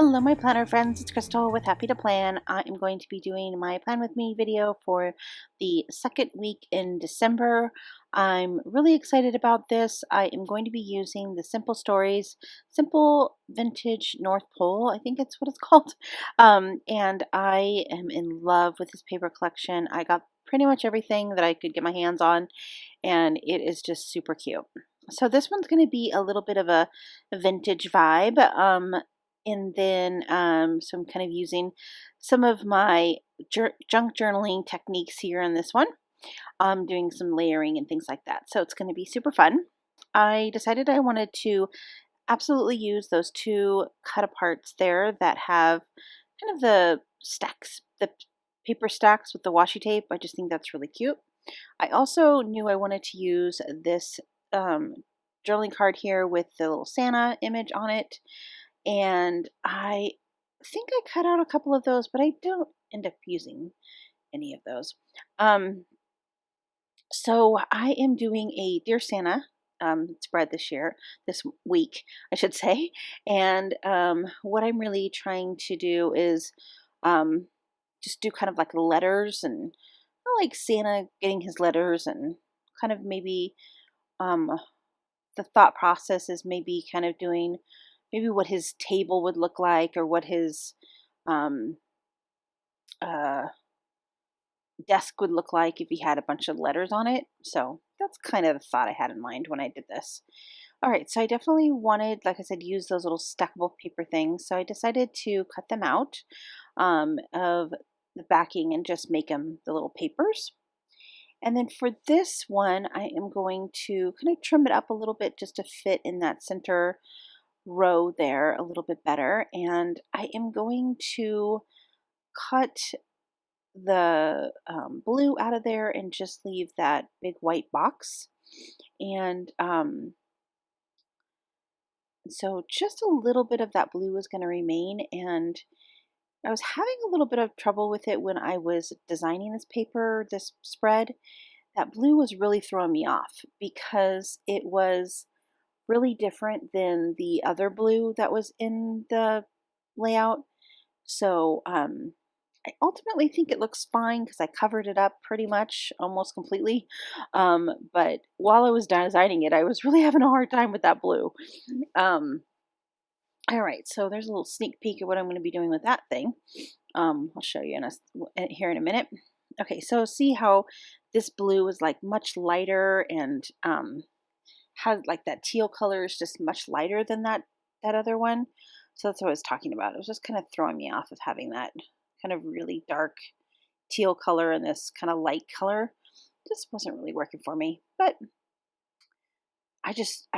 Hello, my planner friends. It's Crystal with Happy to Plan. I am going to be doing my Plan With Me video for the second week in December. I'm really excited about this. I am going to be using the Simple Stories, Simple Vintage North Pole, I think it's what it's called. And I am in love with this paper collection. I got pretty much everything that I could get my hands on, and it is just super cute. So this one's going to be a little bit of a vintage vibe. And then so I'm kind of using some of my junk journaling techniques here in this one. I'm doing some layering and things like that. So it's going to be super fun. I decided I wanted to absolutely use those two cut aparts there that have kind of the stacks, the paper stacks with the washi tape. I just think that's really cute. I also knew I wanted to use this journaling card here with the little Santa image on it. And I think I cut out a couple of those, but I don't end up using any of those. So I am doing a Dear Santa spread this week, I should say. And what I'm really trying to do is just do kind of like letters, and I like Santa getting his letters, and kind of maybe the thought process is maybe kind of doing maybe what his table would look like, or what his um, uh, desk would look like if he had a bunch of letters on it. So that's kind of the thought I had in mind when I did this. All right, so I definitely wanted, like I said, use those little stackable paper things. So I decided to cut them out of the backing and just make them the little papers. And then for this one, I am going to kind of trim it up a little bit just to fit in that center row there a little bit better. And I am going to cut the blue out of there and just leave that big white box. And so just a little bit of that blue is going to remain. And I was having a little bit of trouble with it when I was designing this spread. That blue was really throwing me off because it was really different than the other blue that was in the layout. So I ultimately think it looks fine because I covered it up pretty much almost completely. But while I was designing it, I was really having a hard time with that blue. All right, so there's a little sneak peek of what I'm going to be doing with that thing. I'll show you here in a minute. Okay, so see how this blue is like much lighter, and has like that teal color is just much lighter than that other one. So that's what I was talking about. It was just kind of throwing me off of having that kind of really dark teal color and this kind of light color. Just wasn't really working for me, but I just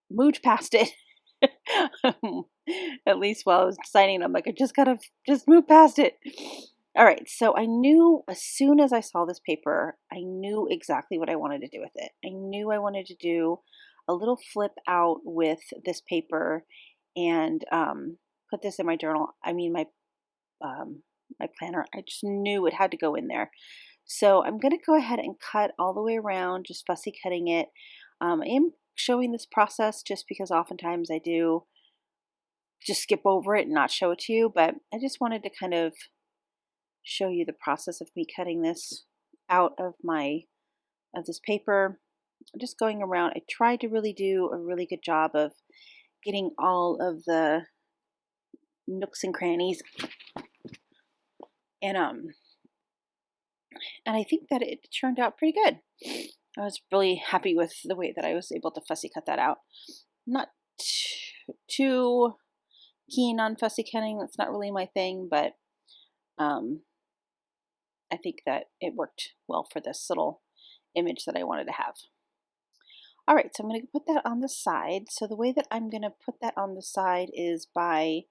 moved past it. At least while I was designing, I'm like, I just gotta just move past it. All right, so I knew as soon as I saw this paper, I knew exactly what I wanted to do with it. I knew I wanted to do a little flip out with this paper and put this in my journal. I mean, my planner. I just knew it had to go in there. So I'm going to go ahead and cut all the way around, just fussy cutting it. I am showing this process just because oftentimes I do just skip over it and not show it to you, but I just wanted to kind of show you the process of me cutting this out of this paper. I'm just going around. I tried to really do a really good job of getting all of the nooks and crannies, and I think that it turned out pretty good. I was really happy with the way that I was able to fussy cut that out. Not too keen on fussy cutting. That's not really my thing, but I think that it worked well for this little image that I wanted to have. All right, so I'm going to put that on the side. So the way that I'm going to put that on the side is by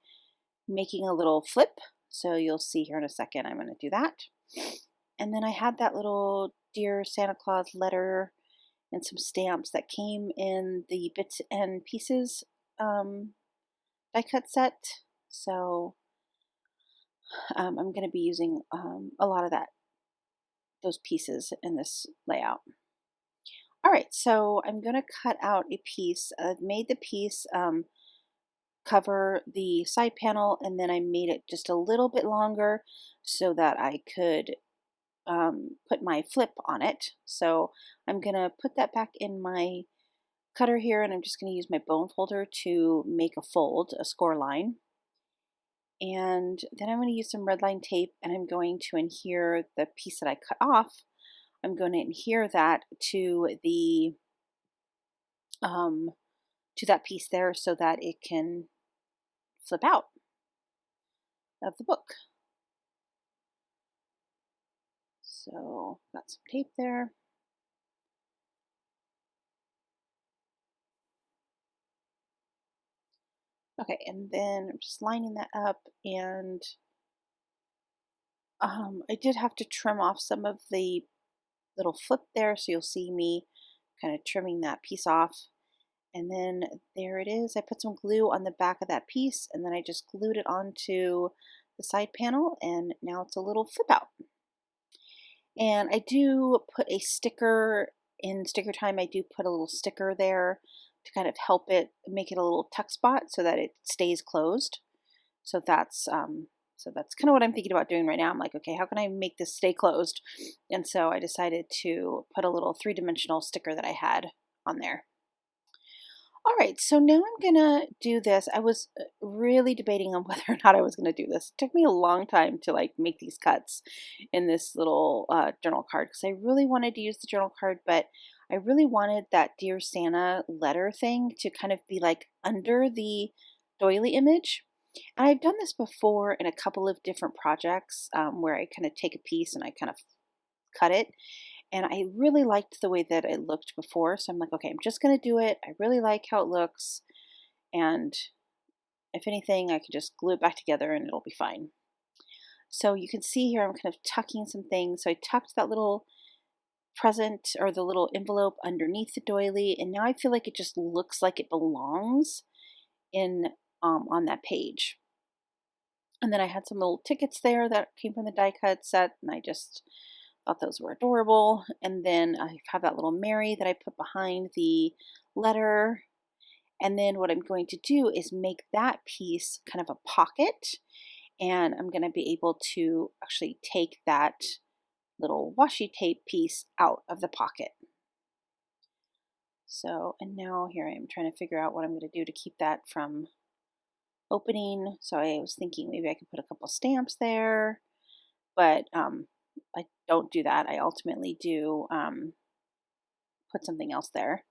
making a little flip. So you'll see here in a second, I'm going to do that. And then I had that little Dear Santa Claus letter and some stamps that came in the bits and pieces die cut set. So I'm going to be using a lot of those pieces in this layout. All right, so I'm going to cut out a piece. I've made the piece cover the side panel, and then I made it just a little bit longer so that I could put my flip on it. So I'm gonna put that back in my cutter here, and I'm just gonna use my bone folder to make a fold, a score line. And then I'm going to use some red line tape, and I'm going to adhere the piece that I cut off. I'm going to adhere that um, to that piece there so that it can flip out of the book. So got some tape there. Okay, and then I'm just lining that up, and I did have to trim off some of the little flip there, so you'll see me kind of trimming that piece off. And then there it is. I put some glue on the back of that piece, and then I just glued it onto the side panel, and now it's a little flip out. And I do put a sticker in Sticker Time. I do put a little sticker there to kind of help it make it a little tuck spot so that it stays closed. So that's kind of what I'm thinking about doing right now. I'm like, okay, how can I make this stay closed? And so I decided to put a little three-dimensional sticker that I had on there. All right, so now I'm gonna do this. I was really debating on whether or not I was gonna do this. It took me a long time to like make these cuts in this little journal card because I really wanted to use the journal card, but I really wanted that Dear Santa letter thing to kind of be like under the doily image. And I've done this before in a couple of different projects where I kind of take a piece and I kind of cut it. And I really liked the way that it looked before. So I'm like, okay, I'm just going to do it. I really like how it looks. And if anything, I can just glue it back together and it'll be fine. So you can see here, I'm kind of tucking some things. So I tucked that little present or the little envelope underneath the doily. And now I feel like it just looks like it belongs in on that page. And then I had some little tickets there that came from the die cut set, and I just thought those were adorable. And then I have that little Mary that I put behind the letter. And then what I'm going to do is make that piece kind of a pocket. And I'm going to be able to actually take that little washi tape piece out of the pocket. So, and now here I am trying to figure out what I'm going to do to keep that from opening. So I was thinking maybe I could put a couple stamps there, but I don't do that. I ultimately do put something else there.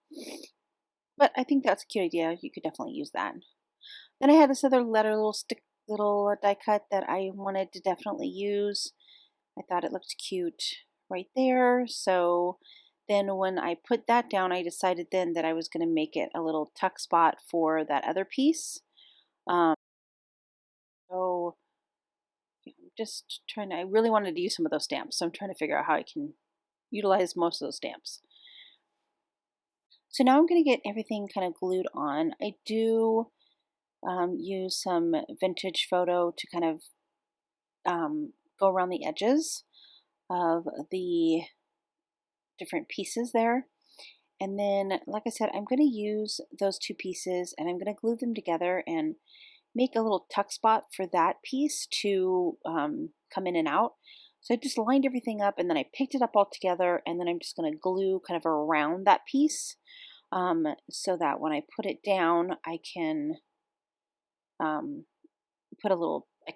But I think that's a cute idea. You could definitely use that. Then I had this other little die cut that I wanted to definitely use. I thought it looked cute right there. So then when I put that down, I decided then that I was going to make it a little tuck spot for that other piece. So yeah, I'm just trying to, I really wanted to use some of those stamps. So I'm trying to figure out how I can utilize most of those stamps. So now I'm going to get everything kind of glued on. I do use some vintage photo to kind of go around the edges of the different pieces there. And then, like I said, I'm going to use those two pieces and I'm going to glue them together and make a little tuck spot for that piece to come in and out. So I just lined everything up and then I picked it up all together and then I'm just going to glue kind of around that piece so that when I put it down, I can I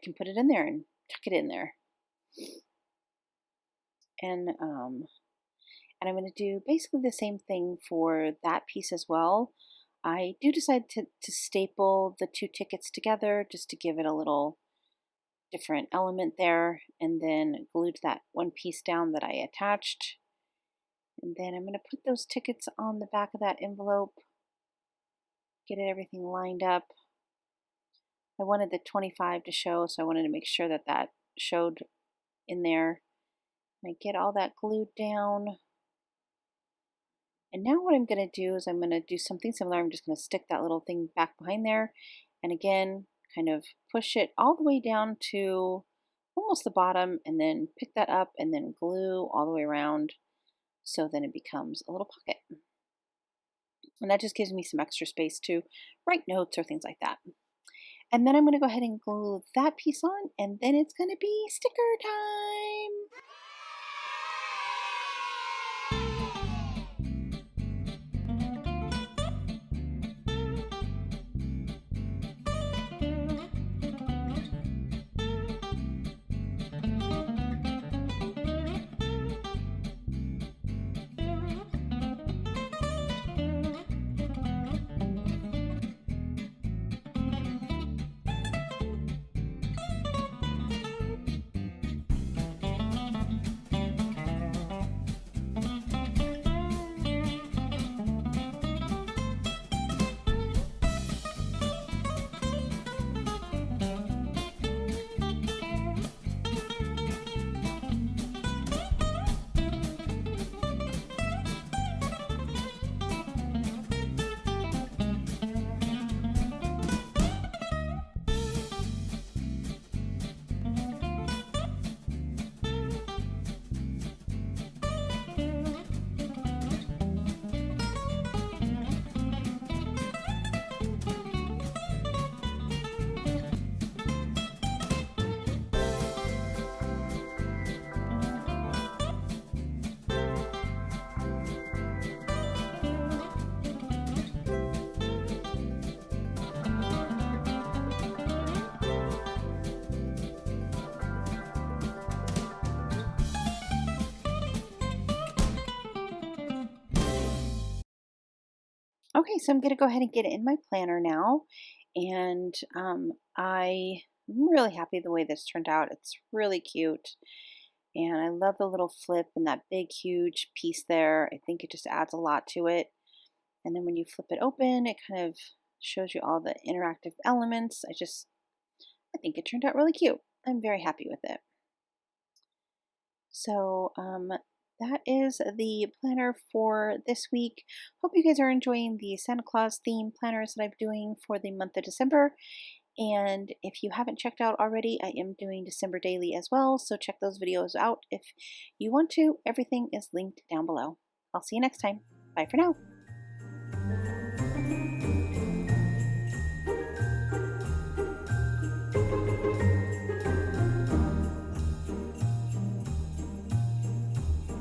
can put it in there and tuck it in there. And I'm going to do basically the same thing for that piece as well. I do decide to staple the two tickets together just to give it a little different element there, and then glued that one piece down that I attached. And then I'm going to put those tickets on the back of that envelope, get everything lined up. I wanted the 25 to show, so I wanted to make sure that that showed in there. And I get all that glued down. And now what I'm going to do is I'm going to do something similar. I'm just going to stick that little thing back behind there. And again, kind of push it all the way down to almost the bottom and then pick that up and then glue all the way around. So then it becomes a little pocket. And that just gives me some extra space to write notes or things like that. And then I'm going to go ahead and glue that piece on, and then it's going to be sticker time. Okay, so I'm going to go ahead and get it in my planner now. And I'm really happy the way this turned out. It's really cute. And I love the little flip and that big, huge piece there. I think it just adds a lot to it. And then when you flip it open, it kind of shows you all the interactive elements. I think it turned out really cute. I'm very happy with it. So that is the planner for this week. Hope you guys are enjoying the Santa Claus theme planners that I'm doing for the month of December. And if you haven't checked out already, I am doing December Daily as well. So check those videos out if you want to. Everything is linked down below. I'll see you next time. Bye for now.